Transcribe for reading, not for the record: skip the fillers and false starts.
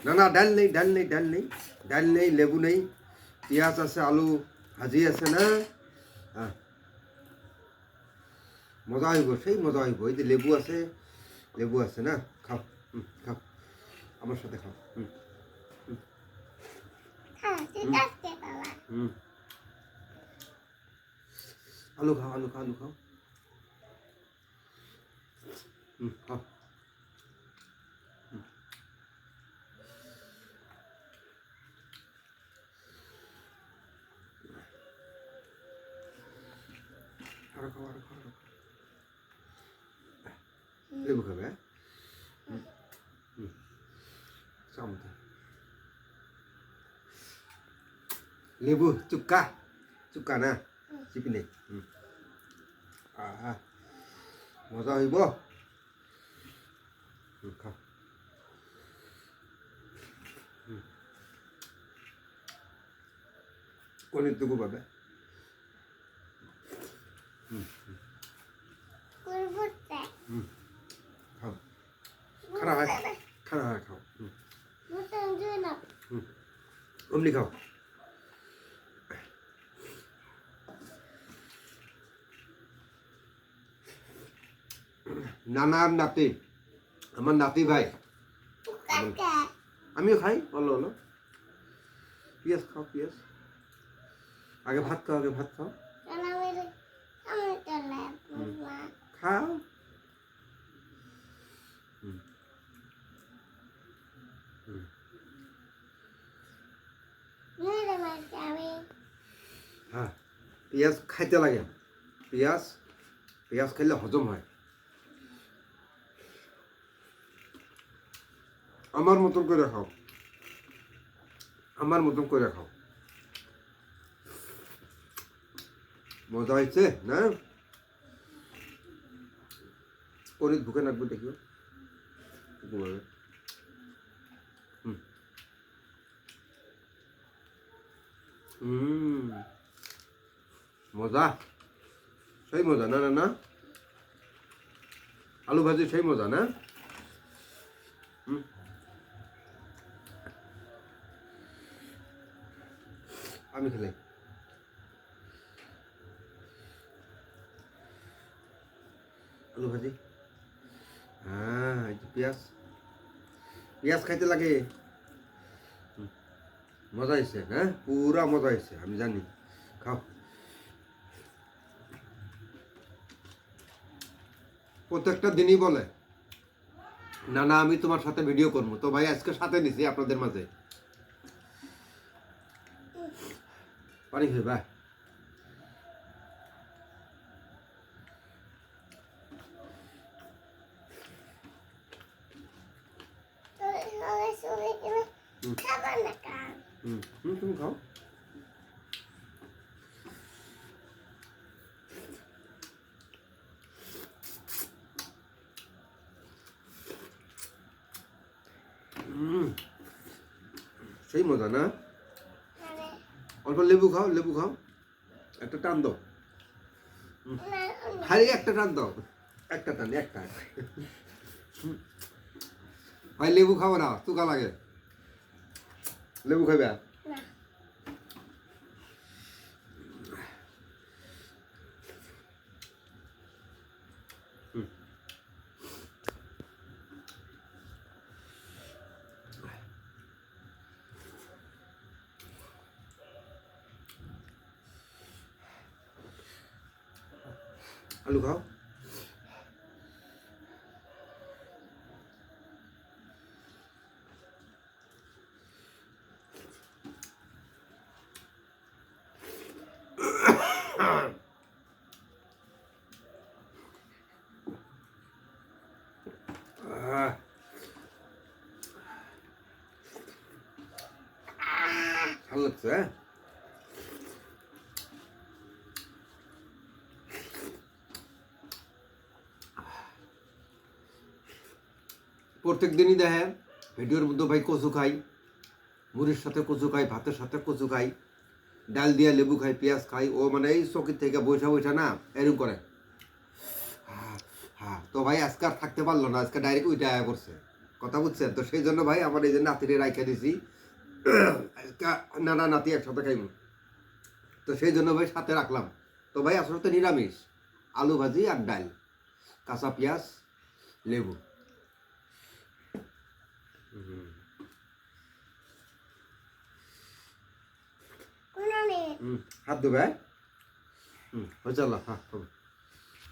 না না, ডাল নেই, ডাল নেই, ডাল নেই, ডাল নেই, লেবু নেই, পেঁয়াজ আছে, আলু ভাজি আছে না। হ্যাঁ, মজা হইব, সেই মজা হইব। এই যে লেবু আছে, লেবু আছে না, খাও। খাও, আমার সাথে খাও। আলু খাও, আলু খাও, আলু খাও। খাও। আরো খাও, আরো খাও, আরো খাও। লেবু খাবে? চামচা লেবু চুক্কা, চুক্কা না, চিপি নেই। মজা হইব। খাও। কনির টুকু পাবে। খাও, খারাপ হয়, খারাপ হয়, খাও। অমনি খাও। নানার নাতি, আমার নাতি ভাই। আমিও খাই, বলো হলো। পেঁয়াজ খাও, পেঁয়াজ। আগে ভাত খাও, আগে ভাত খাও। খাও। হ্যাঁ, পেঁয়াজ খাইতে লাগে। পেঁয়াজ, পেঁয়াজ খাইলে হজম হয়। আমার মতন করে খাও, আমার মতন করে খাও। মজা হয়েছে না? অনেক ভুকে নাকবো, দেখিও ঘুমাবে। মজা, সেই মজা না? না না, আলু ভাজি সেই মজা না? আমি খেলাই। আলু ভাজি, হ্যাঁ, এই যে পেঁয়াজ, পেঁয়াজ খাইতে লাগে। মজা হয়েছে, হ্যাঁ, পুরা মজা হয়েছে, আমি জানি। খাও। প্রত্যেকটা দিনই বলে না না আমি তোমার সাথে ভিডিও করবো, তো ভাই আজকে সাথে নিছি আপনাদের মাঝে। পানি খাই ভাই। তুমি খাও। সেই মজা না? অল্প লেবু খাও, লেবু খাও, একটা টান দাও। খালি একটা টান দাও, একটা টান, একটা। ভাই লেবু খাবো না, তুকা লাগে। লেবু খাবে? আলু খাও। ভালো লাগছে, হ্যাঁ? প্রত্যেক দিনই দেখেন ভিডিওর মধ্যে ভাই কচু খাই, মুড়ির সাথে কচু খাই, ভাতের সাথে কচু খাই, ডাল দিয়ে লেবু খাই, পেঁয়াজ খাই। ও মানে এই চকির থেকে বৈশা বৈশা না এরকম করে। হ্যাঁ, তো ভাই আজকে আর থাকতে পারলো না, আজকে ডাইরেক্ট ওইটা আয়া করছে। কথা বুঝছেন? তো সেই জন্য ভাই আমার এই যে নাতিরে রাইখা দিছি, নানা নাতি একসাথে খাইব, তো সেই জন্য ভাই সাথে রাখলাম। তো ভাই আসলে তো নিরামিষ, আলু ভাজি আর ডাল, কাঁচা পেঁয়াজ, লেবু। হাত দেবে, হয়েছে, আল্লাহ, হ্যাঁ।